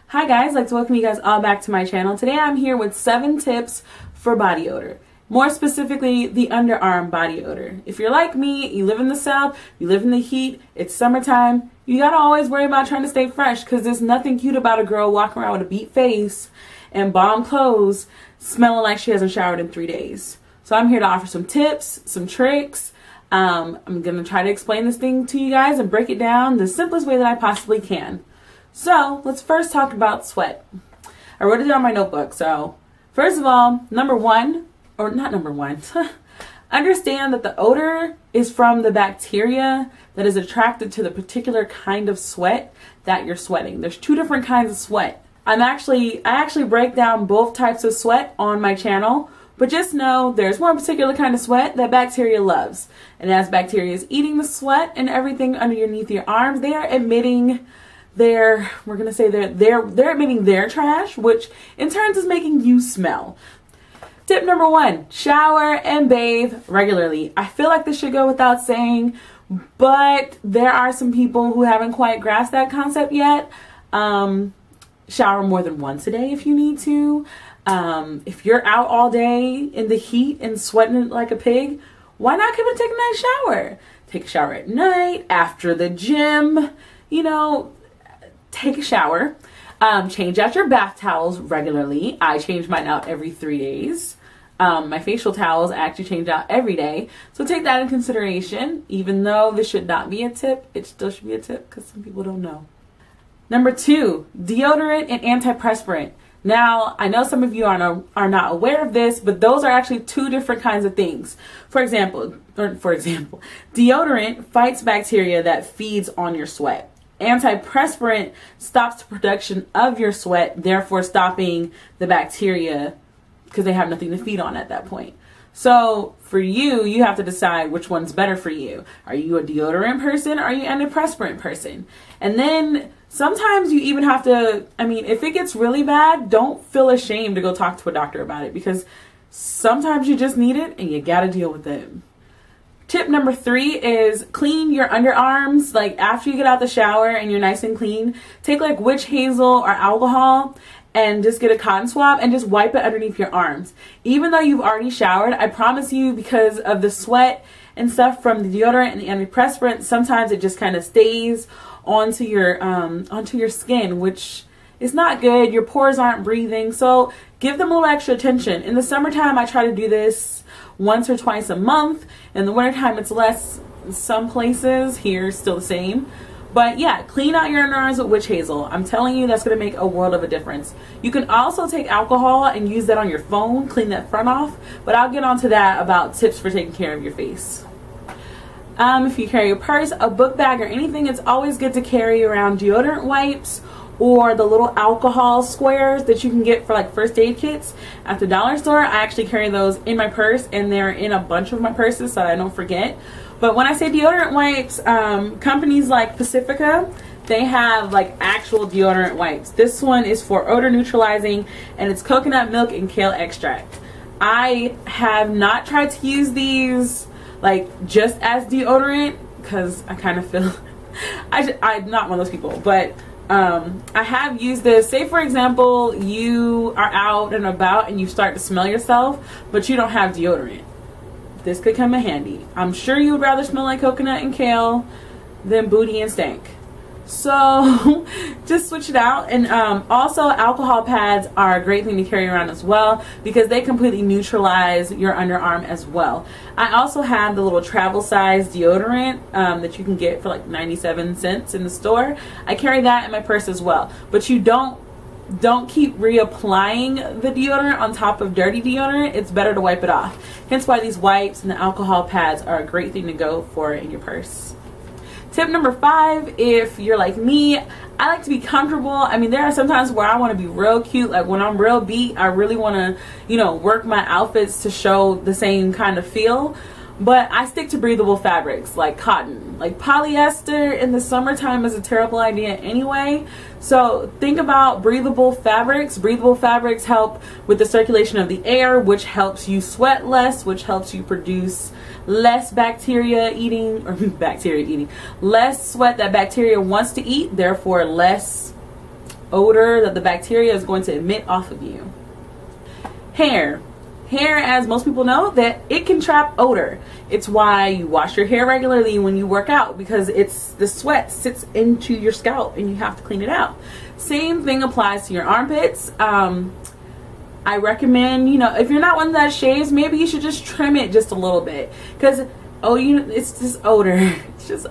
Hi guys, I'd like to welcome you guys all back to my channel. Today I'm here with 7 tips for body odor. More specifically, the underarm body odor. If you're like me, you live in the South, you live in the heat, it's summertime, you gotta always worry about trying to stay fresh because there's nothing cute about a girl walking around with a beat face and bomb clothes smelling like she hasn't showered in 3 days. So I'm here to offer some tips, some tricks. I'm gonna try to explain this thing to you guys and break it down the simplest way that I possibly can. So let's first talk about sweat. I wrote it down in my notebook. So first of all, understand that the odor is from the bacteria that is attracted to the particular kind of sweat that you're sweating. There's 2 different kinds of sweat. I actually break down both types of sweat on my channel, but just know there's one particular kind of sweat that bacteria loves. And as bacteria is eating the sweat and everything underneath your arms, they are emitting they're emitting their trash, which in turn is making you smell. Tip number 1, shower and bathe regularly. I feel like this should go without saying, but there are some people who haven't quite grasped that concept yet. Shower more than once a day if you need to. If you're out all day in the heat and sweating like a pig, why not come and take a nice shower? Take a shower at night, after the gym, take a shower. Change out your bath towels regularly. I change mine out every 3 days. My facial towels I actually change out every day. So take that in consideration. Even though this should not be a tip, it still should be a tip because some people don't know. Number 2, deodorant and antiperspirant. Now, I know some of you are not aware of this, but those are actually 2 different kinds of things. For example, deodorant fights bacteria that feeds on your sweat. Antiperspirant stops the production of your sweat, therefore stopping the bacteria because they have nothing to feed on at that point. So for you have to decide which one's better for you. Are you a deodorant person or are you an antiperspirant person? And then sometimes you even have to, if it gets really bad, don't feel ashamed to go talk to a doctor about it because sometimes you just need it and you gotta deal with it. Tip number 3 is clean your underarms. Like after you get out the shower and you're nice and clean, take like witch hazel or alcohol and just get a cotton swab and just wipe it underneath your arms. Even though you've already showered, I promise you, because of the sweat and stuff from the deodorant and the antiperspirant, sometimes it just kind of stays onto your skin, which is not good. Your pores aren't breathing, so give them a little extra attention. In the summertime, I try to do this once or twice a month. In the wintertime, it's less. In some places here, still the same. But yeah, clean out your underarms with witch hazel. I'm telling you, that's going to make a world of a difference. You can also take alcohol and use that on your phone, clean that front off. But I'll get onto that about tips for taking care of your face. If you carry a purse, a book bag, or anything, it's always good to carry around deodorant wipes or the little alcohol squares that you can get for like first aid kits at the dollar store. I actually carry those in my purse and they're in a bunch of my purses so I don't forget. But when I say deodorant wipes, companies like Pacifica, they have like actual deodorant wipes. This one is for odor neutralizing and it's coconut milk and kale extract. I have not tried to use these like just as deodorant because I kind of feel I'm not one of those people, but I have used this. Say for example, you are out and about and you start to smell yourself, but you don't have deodorant. This could come in handy. I'm sure you would rather smell like coconut and kale than booty and stank. So just switch it out. And also alcohol pads are a great thing to carry around as well because they completely neutralize your underarm as well. I also have the little travel size deodorant that you can get for like 97 cents in the store. I carry that in my purse as well. But you don't keep reapplying the deodorant on top of dirty deodorant. It's better to wipe it off. Hence why these wipes and the alcohol pads are a great thing to go for in your purse. Tip number 5, if you're like me, I like to be comfortable. There are some times where I want to be real cute. Like when I'm real beat, I really want to, work my outfits to show the same kind of feel. But I stick to breathable fabrics like cotton. Like polyester in the summertime is a terrible idea anyway. So think about breathable fabrics. Breathable fabrics help with the circulation of the air, which helps you sweat less, which helps you produce less bacteria eating, less sweat that bacteria wants to eat, therefore less odor that the bacteria is going to emit off of you. Hair, as most people know, that it can trap odor. It's why you wash your hair regularly when you work out, because the sweat sits into your scalp and you have to clean it out. Same thing applies to your armpits. I recommend, if you're not one that shaves, maybe you should just trim it just a little bit, because it's just odor. It's just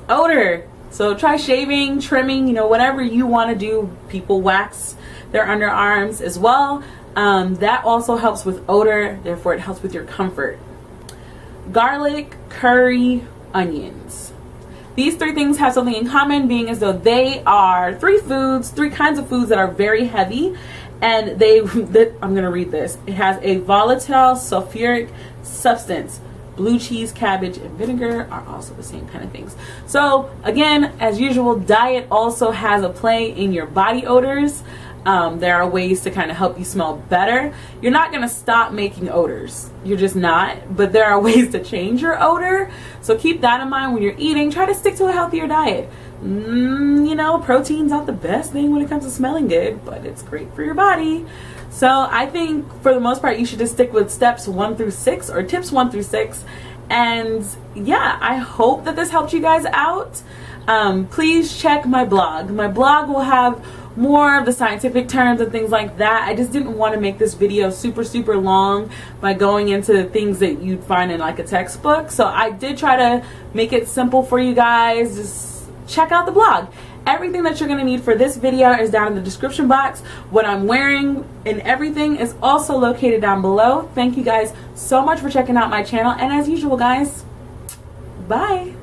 odor. So try shaving, trimming, whatever you want to do. People wax their underarms as well. That also helps with odor, therefore it helps with your comfort. Garlic, curry, onions. These three things have something in common, being as though they are three kinds of foods that are very heavy, and I'm going to read this. It has a volatile sulfuric substance. Blue cheese, cabbage, and vinegar are also the same kind of things. So again, as usual, diet also has a play in your body odors. There are ways to kind of help you smell better. You're not going to stop making odors. You're just not. But there are ways to change your odor. So keep that in mind when you're eating. Try to stick to a healthier diet. Protein's not the best thing when it comes to smelling good, but it's great for your body. So I think for the most part, you should just stick with steps 1 through 6 or tips 1 through 6. And yeah, I hope that this helped you guys out. Please check my blog. My blog will have more of the scientific terms and things like that. I just didn't want to make this video super long by going into things that you'd find in like a textbook. So I did try to make it simple for you guys. Just check out the blog. Everything that you're going to need for this video is down in the description box. What I'm wearing and everything is also located down below. Thank you guys so much for checking out my channel. And as usual, guys, bye.